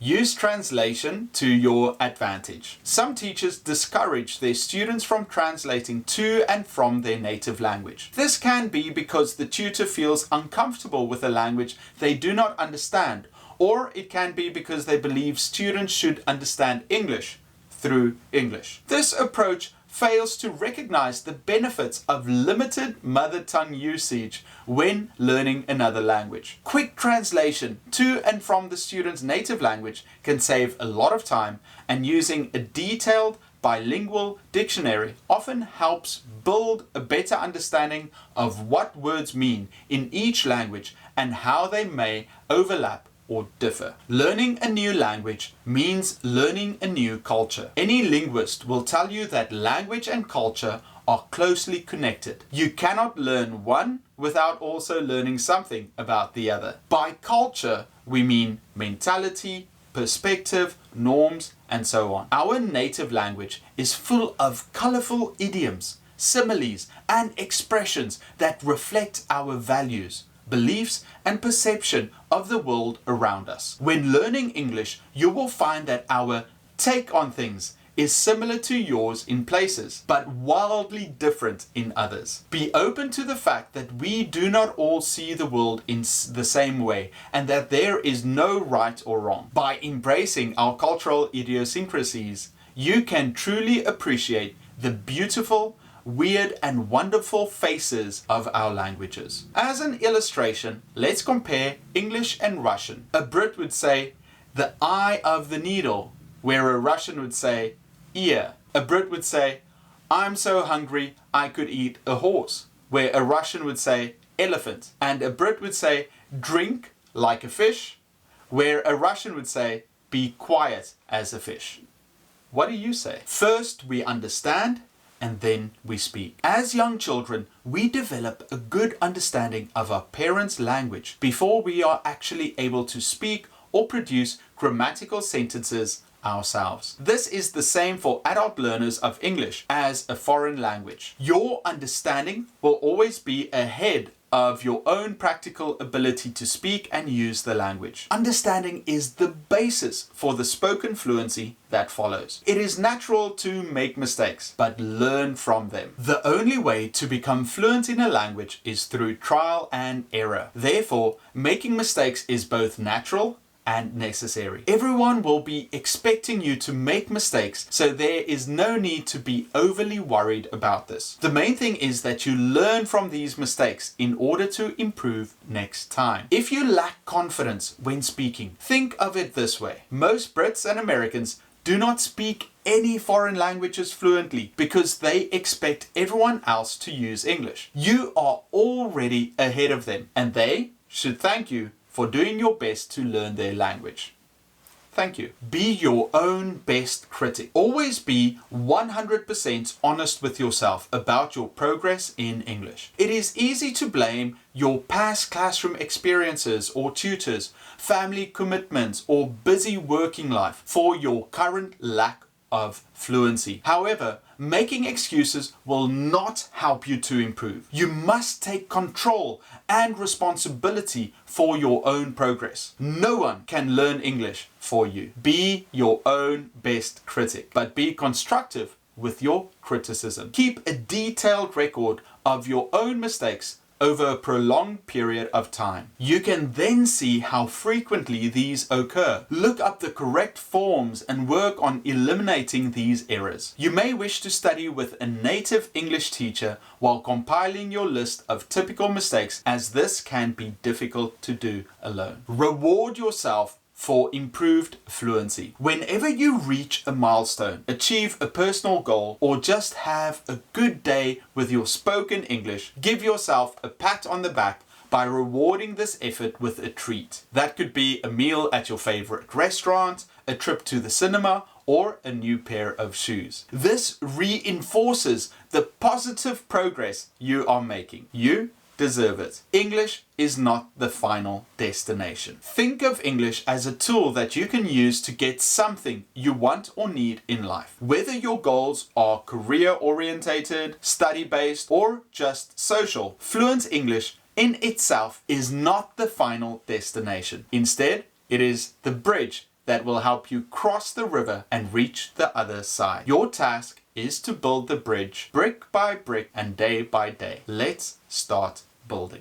Use translation to your advantage. Some teachers discourage their students from translating to and from their native language. This can be because the tutor feels uncomfortable with a language they do not understand, or it can be because they believe students should understand English through English. This approach fails to recognize the benefits of limited mother tongue usage when learning another language. Quick translation to and from the student's native language can save a lot of time, and using a detailed bilingual dictionary often helps build a better understanding of what words mean in each language and how they may overlap or differ. Learning a new language means learning a new culture. Any linguist will tell you that language and culture are closely connected. You cannot learn one without also learning something about the other. By culture, we mean mentality, perspective, norms, and so on. Our native language is full of colorful idioms, similes, and expressions that reflect our values, beliefs, and perception of the world around us. When learning English, you will find that our take on things is similar to yours in places, but wildly different in others. Be open to the fact that we do not all see the world in the same way, and that there is no right or wrong. By embracing our cultural idiosyncrasies, you can truly appreciate the beautiful, weird and wonderful faces of our languages. As an illustration, let's compare English and Russian. A Brit would say the eye of the needle, where a Russian would say ear. A Brit would say, I'm so hungry I could eat a horse, where a Russian would say elephant. And a Brit would say drink like a fish, where a Russian would say be quiet as a fish. What do you say? First we understand, and then we speak. As young children, we develop a good understanding of our parents' language before we are actually able to speak or produce grammatical sentences ourselves. This is the same for adult learners of English as a foreign language. Your understanding will always be ahead of your own practical ability to speak and use the language. Understanding is the basis for the spoken fluency that follows. It is natural to make mistakes, but learn from them. The only way to become fluent in a language is through trial and error. Therefore, making mistakes is both natural and necessary. Everyone will be expecting you to make mistakes, so there is no need to be overly worried about this. The main thing is that you learn from these mistakes in order to improve next time. If you lack confidence when speaking, think of it this way. Most Brits and Americans do not speak any foreign languages fluently because they expect everyone else to use English. You are already ahead of them, and they should thank you for doing your best to learn their language. Thank you. Be your own best critic. Always be 100% honest with yourself about your progress in English. It is easy to blame your past classroom experiences or tutors, family commitments, or busy working life for your current lack of fluency. However, making excuses will not help you to improve. You must take control and responsibility for your own progress. No one can learn English for you. Be your own best critic, but be constructive with your criticism. Keep a detailed record of your own mistakes over a prolonged period of time. You can then see how frequently these occur. Look up the correct forms and work on eliminating these errors. You may wish to study with a native English teacher while compiling your list of typical mistakes, as this can be difficult to do alone. Reward yourself for improved fluency. Whenever you reach a milestone, achieve a personal goal, or just have a good day with your spoken English, give yourself a pat on the back by rewarding this effort with a treat. That could be a meal at your favorite restaurant, a trip to the cinema, or a new pair of shoes. This reinforces the positive progress you are making. You deserve it. English is not the final destination. Think of English as a tool that you can use to get something you want or need in life. Whether your goals are career-orientated, study-based, or just social, fluent English in itself is not the final destination. Instead, it is the bridge that will help you cross the river and reach the other side. Your task is to build the bridge brick by brick and day by day. Let's start building.